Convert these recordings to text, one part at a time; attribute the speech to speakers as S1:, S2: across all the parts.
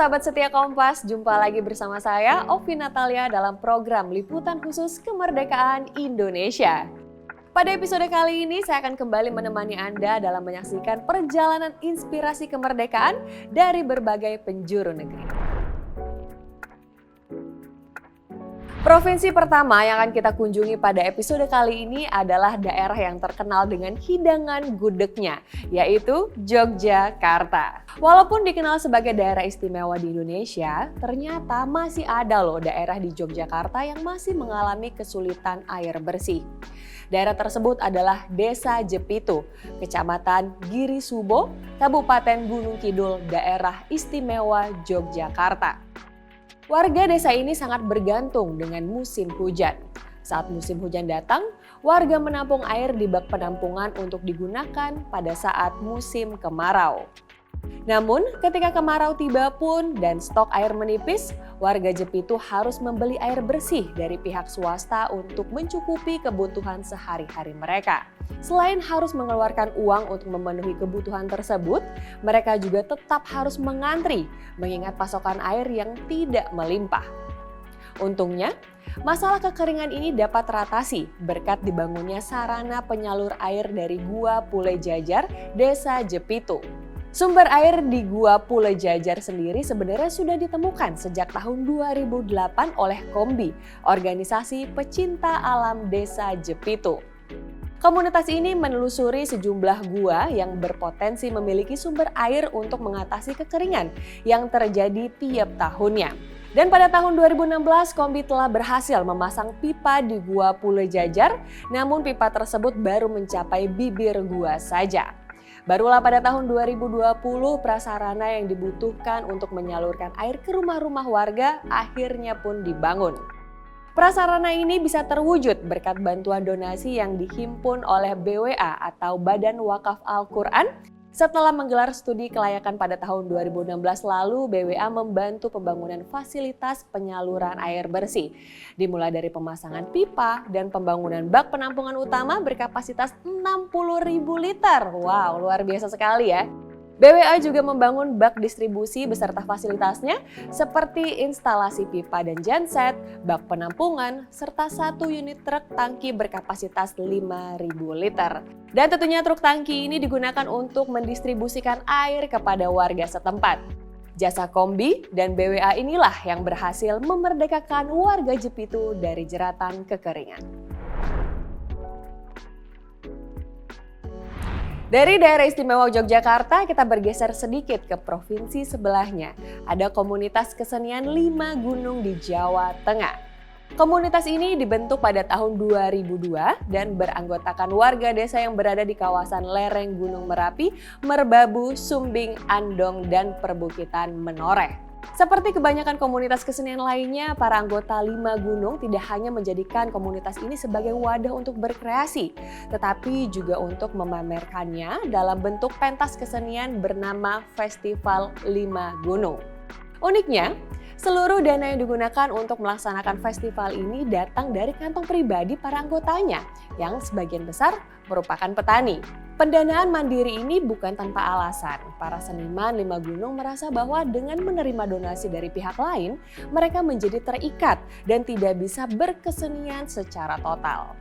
S1: sahabat setia Kompas, jumpa lagi bersama saya Ovi Natalia dalam program Liputan Khusus Kemerdekaan Indonesia. Pada episode kali ini saya akan kembali menemani Anda dalam menyaksikan perjalanan inspirasi kemerdekaan dari berbagai penjuru negeri. Provinsi pertama yang akan kita kunjungi pada episode kali ini adalah daerah yang terkenal dengan hidangan gudegnya, yaitu Yogyakarta. Walaupun dikenal sebagai daerah istimewa di Indonesia, ternyata masih ada loh daerah di Yogyakarta yang masih mengalami kesulitan air bersih. Daerah tersebut adalah Desa Jepitu, Kecamatan Giri Subo, Kabupaten Gunung Kidul, Daerah Istimewa Yogyakarta. Warga desa ini sangat bergantung dengan musim hujan. Saat musim hujan datang, warga menampung air di bak penampungan untuk digunakan pada saat musim kemarau. Namun, ketika kemarau tiba pun dan stok air menipis, warga Jepitu harus membeli air bersih dari pihak swasta untuk mencukupi kebutuhan sehari-hari mereka. Selain harus mengeluarkan uang untuk memenuhi kebutuhan tersebut, mereka juga tetap harus mengantri mengingat pasokan air yang tidak melimpah. Untungnya, masalah kekeringan ini dapat teratasi berkat dibangunnya sarana penyalur air dari Gua Pule Jajar, Desa Jepitu. Sumber air di Gua Pule Jajar sendiri sebenarnya sudah ditemukan sejak tahun 2008 oleh KOMBI, Organisasi Pecinta Alam Desa Jepitu. Komunitas ini menelusuri sejumlah gua yang berpotensi memiliki sumber air untuk mengatasi kekeringan yang terjadi tiap tahunnya. Dan pada tahun 2016, KOMBI telah berhasil memasang pipa di Gua Pule Jajar, namun pipa tersebut baru mencapai bibir gua saja. Barulah pada tahun 2020 prasarana yang dibutuhkan untuk menyalurkan air ke rumah-rumah warga akhirnya pun dibangun. Prasarana ini bisa terwujud berkat bantuan donasi yang dihimpun oleh BWA atau Badan Wakaf Al-Quran. Setelah menggelar studi kelayakan pada tahun 2016 lalu, BWA membantu pembangunan fasilitas penyaluran air bersih. Dimulai dari pemasangan pipa dan pembangunan bak penampungan utama berkapasitas 60.000 liter. Wow, luar biasa sekali ya. BWA juga membangun bak distribusi beserta fasilitasnya seperti instalasi pipa dan genset, bak penampungan, serta 1 unit truk tangki berkapasitas 5.000 liter. Dan tentunya truk tangki ini digunakan untuk mendistribusikan air kepada warga setempat. Jasa KOMBI dan BWA inilah yang berhasil memerdekakan warga Jepitu dari jeratan kekeringan. Dari daerah istimewa Yogyakarta, kita bergeser sedikit ke provinsi sebelahnya. Ada komunitas kesenian 5 gunung di Jawa Tengah. Komunitas ini dibentuk pada tahun 2002 dan beranggotakan warga desa yang berada di kawasan lereng Gunung Merapi, Merbabu, Sumbing, Andong, dan perbukitan Menoreh. Seperti kebanyakan komunitas kesenian lainnya, para anggota 5 gunung tidak hanya menjadikan komunitas ini sebagai wadah untuk berkreasi, tetapi juga untuk memamerkannya dalam bentuk pentas kesenian bernama Festival 5 Gunung. Uniknya, seluruh dana yang digunakan untuk melaksanakan festival ini datang dari kantong pribadi para anggotanya, yang sebagian besar merupakan petani. Pendanaan mandiri ini bukan tanpa alasan. Para seniman 5 gunung merasa bahwa dengan menerima donasi dari pihak lain, mereka menjadi terikat dan tidak bisa berkesenian secara total.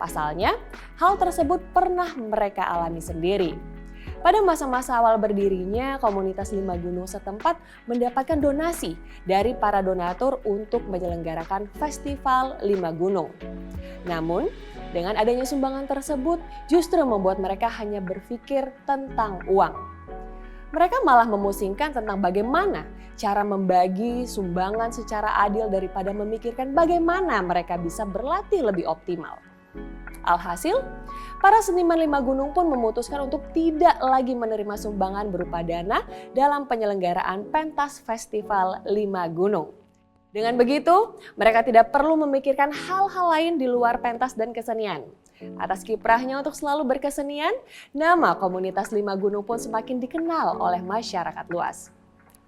S1: Pasalnya, hal tersebut pernah mereka alami sendiri. Pada masa-masa awal berdirinya, komunitas 5 gunung setempat mendapatkan donasi dari para donatur untuk menyelenggarakan Festival 5 Gunung. Namun, dengan adanya sumbangan tersebut justru membuat mereka hanya berpikir tentang uang. Mereka malah memusingkan tentang bagaimana cara membagi sumbangan secara adil daripada memikirkan bagaimana mereka bisa berlatih lebih optimal. Alhasil, para seniman 5 gunung pun memutuskan untuk tidak lagi menerima sumbangan berupa dana dalam penyelenggaraan pentas Festival 5 Gunung. Dengan begitu, mereka tidak perlu memikirkan hal-hal lain di luar pentas dan kesenian. Atas kiprahnya untuk selalu berkesenian, nama komunitas 5 gunung pun semakin dikenal oleh masyarakat luas.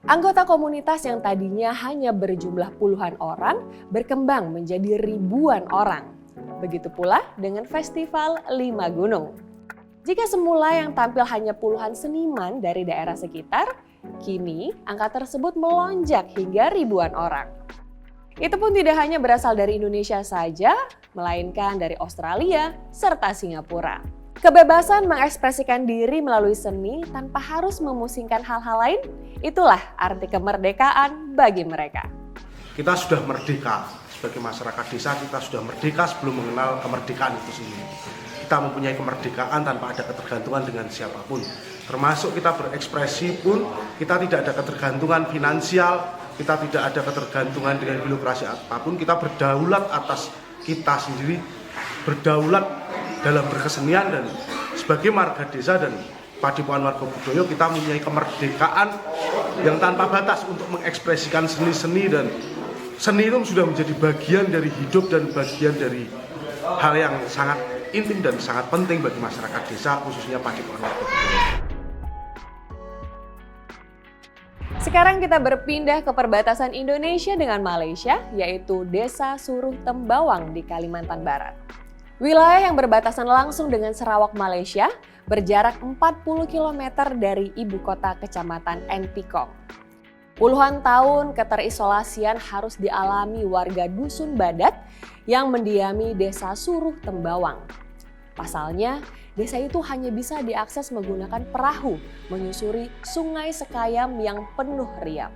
S1: Anggota komunitas yang tadinya hanya berjumlah puluhan orang berkembang menjadi ribuan orang. Begitu pula dengan Festival 5 Gunung. Jika semula yang tampil hanya puluhan seniman dari daerah sekitar, Kini, angka tersebut melonjak hingga ribuan orang. Itu pun tidak hanya berasal dari Indonesia saja, melainkan dari Australia serta Singapura. Kebebasan mengekspresikan diri melalui seni tanpa harus memusingkan hal-hal lain, itulah arti kemerdekaan bagi mereka.
S2: Kita sudah merdeka, sebagai masyarakat desa kita sudah merdeka sebelum mengenal kemerdekaan itu sendiri. Kita mempunyai kemerdekaan tanpa ada ketergantungan dengan siapapun. Termasuk kita berekspresi pun, kita tidak ada ketergantungan finansial, kita tidak ada ketergantungan dengan birokrasi apapun, kita berdaulat atas kita sendiri, berdaulat dalam berkesenian, dan sebagai marga desa dan Padepokan Warga Budaya kita mempunyai kemerdekaan yang tanpa batas untuk mengekspresikan seni-seni, dan seni itu sudah menjadi bagian dari hidup dan bagian dari hal yang sangat intim dan sangat penting bagi masyarakat desa, khususnya Padepokan Warga Budaya.
S1: Sekarang kita berpindah ke perbatasan Indonesia dengan Malaysia, yaitu Desa Suruh Tembawang di Kalimantan Barat. Wilayah yang berbatasan langsung dengan Sarawak, Malaysia, berjarak 40 km dari ibu kota kecamatan Entikong. Puluhan tahun keterisolasian harus dialami warga Dusun Badat yang mendiami Desa Suruh Tembawang. Pasalnya, desa itu hanya bisa diakses menggunakan perahu menyusuri Sungai Sekayam yang penuh riap.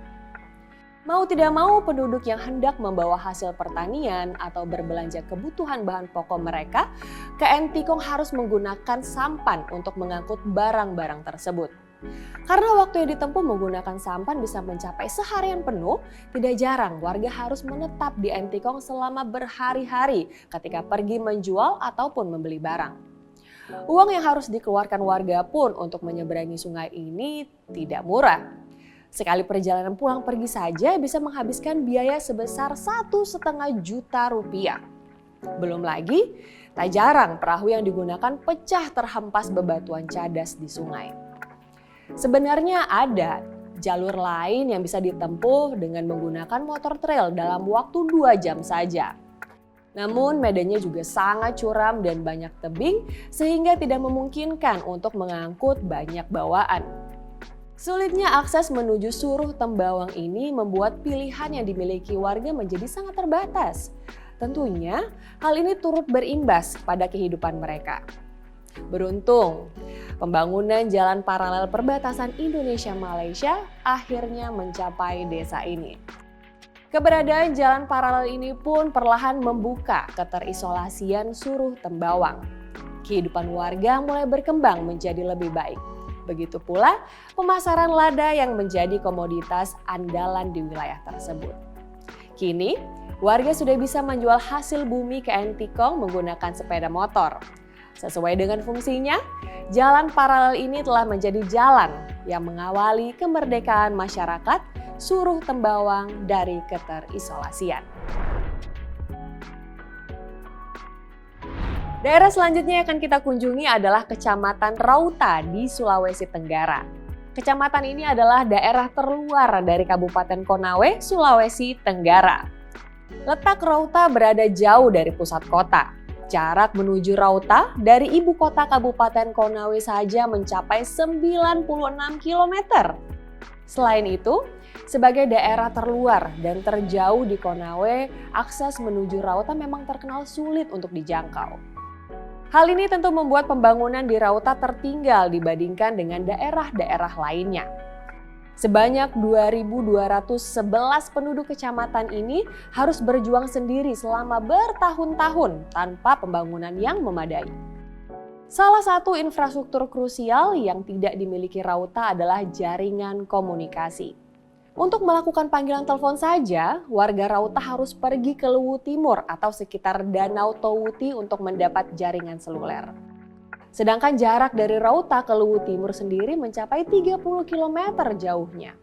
S1: Mau tidak mau, penduduk yang hendak membawa hasil pertanian atau berbelanja kebutuhan bahan pokok mereka ke Entikong harus menggunakan sampan untuk mengangkut barang-barang tersebut. Karena waktu yang ditempuh menggunakan sampan bisa mencapai seharian penuh, tidak jarang warga harus menetap di Entikong selama berhari-hari ketika pergi menjual ataupun membeli barang. Uang yang harus dikeluarkan warga pun untuk menyeberangi sungai ini tidak murah. Sekali perjalanan pulang pergi saja bisa menghabiskan biaya sebesar 1,5 juta rupiah. Belum lagi, tak jarang perahu yang digunakan pecah terhempas bebatuan cadas di sungai. Sebenarnya ada jalur lain yang bisa ditempuh dengan menggunakan motor trail dalam waktu 2 jam saja. Namun medannya juga sangat curam dan banyak tebing sehingga tidak memungkinkan untuk mengangkut banyak bawaan. Sulitnya akses menuju Suruh Tembawang ini membuat pilihan yang dimiliki warga menjadi sangat terbatas. Tentunya hal ini turut berimbas pada kehidupan mereka. Beruntung, pembangunan jalan paralel perbatasan Indonesia-Malaysia akhirnya mencapai desa ini. Keberadaan jalan paralel ini pun perlahan membuka keterisolasian Suruh Tembawang. Kehidupan warga mulai berkembang menjadi lebih baik. Begitu pula pemasaran lada yang menjadi komoditas andalan di wilayah tersebut. Kini, warga sudah bisa menjual hasil bumi ke Entikong menggunakan sepeda motor. Sesuai dengan fungsinya, jalan paralel ini telah menjadi jalan yang mengawali kemerdekaan masyarakat Suruh Tembawang dari keterisolasian. Daerah selanjutnya yang akan kita kunjungi adalah Kecamatan Rauta di Sulawesi Tenggara. Kecamatan ini adalah daerah terluar dari Kabupaten Konawe, Sulawesi Tenggara. Letak Rauta berada jauh dari pusat kota. Jarak menuju Rauta dari ibu kota Kabupaten Konawe saja mencapai 96 km. Selain itu, sebagai daerah terluar dan terjauh di Konawe, akses menuju Rauta memang terkenal sulit untuk dijangkau. Hal ini tentu membuat pembangunan di Rauta tertinggal dibandingkan dengan daerah-daerah lainnya. Sebanyak 2.211 penduduk kecamatan ini harus berjuang sendiri selama bertahun-tahun tanpa pembangunan yang memadai. Salah satu infrastruktur krusial yang tidak dimiliki Rauta adalah jaringan komunikasi. Untuk melakukan panggilan telepon saja, warga Rauta harus pergi ke Luwu Timur atau sekitar Danau Towuti untuk mendapat jaringan seluler. Sedangkan jarak dari Rauta ke Luwu Timur sendiri mencapai 30 km jauhnya.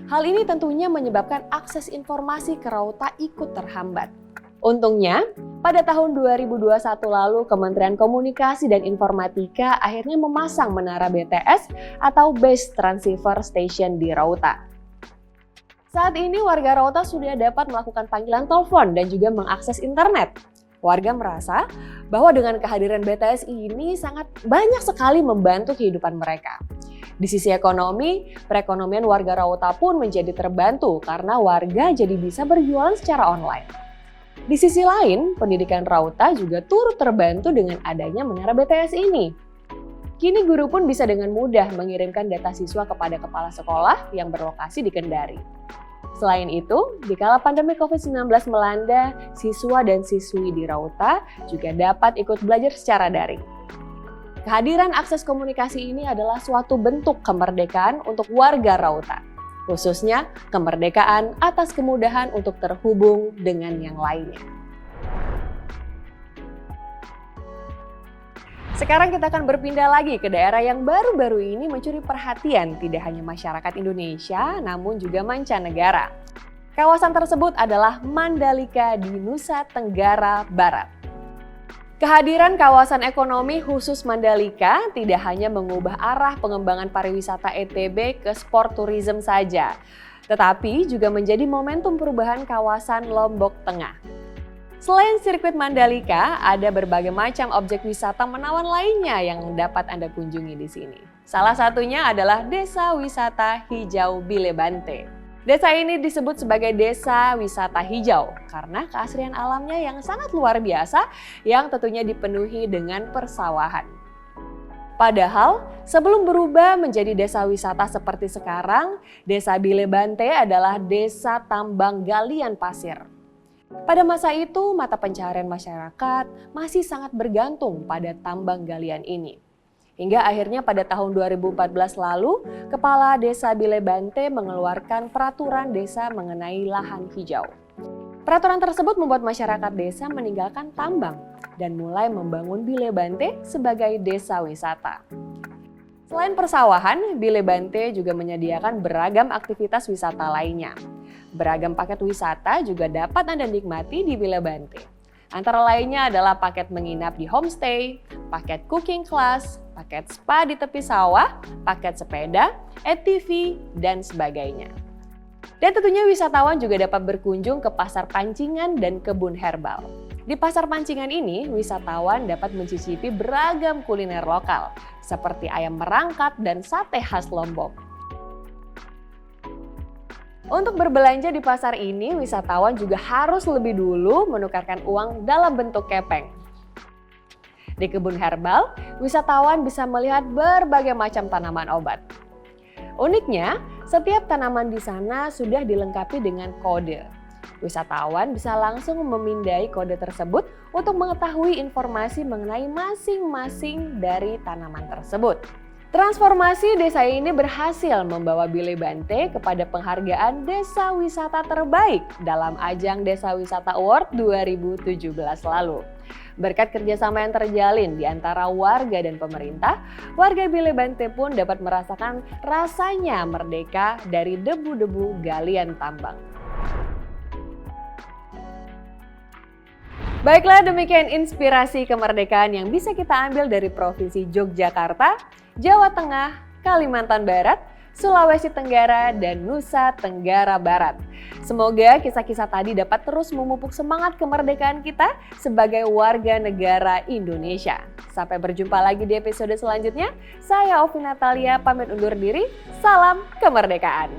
S1: Hal ini tentunya menyebabkan akses informasi ke Rauta ikut terhambat. Untungnya, pada tahun 2021 lalu Kementerian Komunikasi dan Informatika akhirnya memasang menara BTS atau Base Transceiver Station di Rauta. Saat ini warga Rauta sudah dapat melakukan panggilan telepon dan juga mengakses internet. Warga merasa bahwa dengan kehadiran BTS ini sangat banyak sekali membantu kehidupan mereka. Di sisi ekonomi, perekonomian warga Rauta pun menjadi terbantu karena warga jadi bisa berjualan secara online. Di sisi lain, pendidikan Rauta juga turut terbantu dengan adanya menara BTS ini. Kini guru pun bisa dengan mudah mengirimkan data siswa kepada kepala sekolah yang berlokasi di Kendari. Selain itu, di kala pandemi COVID-19 melanda, siswa dan siswi di Rauta juga dapat ikut belajar secara daring. Kehadiran akses komunikasi ini adalah suatu bentuk kemerdekaan untuk warga Rauta, khususnya kemerdekaan atas kemudahan untuk terhubung dengan yang lainnya. Sekarang kita akan berpindah lagi ke daerah yang baru-baru ini mencuri perhatian tidak hanya masyarakat Indonesia, namun juga mancanegara. Kawasan tersebut adalah Mandalika di Nusa Tenggara Barat. Kehadiran kawasan ekonomi khusus Mandalika tidak hanya mengubah arah pengembangan pariwisata ETB ke sport tourism saja, tetapi juga menjadi momentum perubahan kawasan Lombok Tengah. Selain sirkuit Mandalika, ada berbagai macam objek wisata menawan lainnya yang dapat Anda kunjungi di sini. Salah satunya adalah Desa Wisata Hijau Bilebante. Desa ini disebut sebagai Desa Wisata Hijau karena keasrian alamnya yang sangat luar biasa yang tentunya dipenuhi dengan persawahan. Padahal, sebelum berubah menjadi desa wisata seperti sekarang, Desa Bilebante adalah desa tambang galian pasir. Pada masa itu, mata pencaharian masyarakat masih sangat bergantung pada tambang galian ini. Hingga akhirnya pada tahun 2014 lalu, Kepala Desa Bilebante mengeluarkan peraturan desa mengenai lahan hijau. Peraturan tersebut membuat masyarakat desa meninggalkan tambang dan mulai membangun Bilebante sebagai desa wisata. Selain persawahan, Bilebante juga menyediakan beragam aktivitas wisata lainnya. Beragam paket wisata juga dapat Anda nikmati di Bilebante. Antara lainnya adalah paket menginap di homestay, paket cooking class, paket spa di tepi sawah, paket sepeda, ATV, dan sebagainya. Dan tentunya wisatawan juga dapat berkunjung ke pasar pancingan dan kebun herbal. Di pasar pancingan ini, wisatawan dapat mencicipi beragam kuliner lokal, seperti ayam merangkat dan sate khas Lombok. Untuk berbelanja di pasar ini, wisatawan juga harus lebih dulu menukarkan uang dalam bentuk kepeng. Di kebun herbal, wisatawan bisa melihat berbagai macam tanaman obat. Uniknya, setiap tanaman di sana sudah dilengkapi dengan kode. Wisatawan bisa langsung memindai kode tersebut untuk mengetahui informasi mengenai masing-masing dari tanaman tersebut. Transformasi desa ini berhasil membawa Bilebante kepada penghargaan Desa Wisata Terbaik dalam ajang Desa Wisata Award 2017 lalu. Berkat kerjasama yang terjalin di antara warga dan pemerintah, warga Bilebante pun dapat merasakan rasanya merdeka dari debu-debu galian tambang. Baiklah, demikian inspirasi kemerdekaan yang bisa kita ambil dari Provinsi Yogyakarta, Jawa Tengah, Kalimantan Barat, Sulawesi Tenggara, dan Nusa Tenggara Barat. Semoga kisah-kisah tadi dapat terus memupuk semangat kemerdekaan kita sebagai warga negara Indonesia. Sampai berjumpa lagi di episode selanjutnya. Saya Ovi Natalia pamit undur diri. Salam kemerdekaan.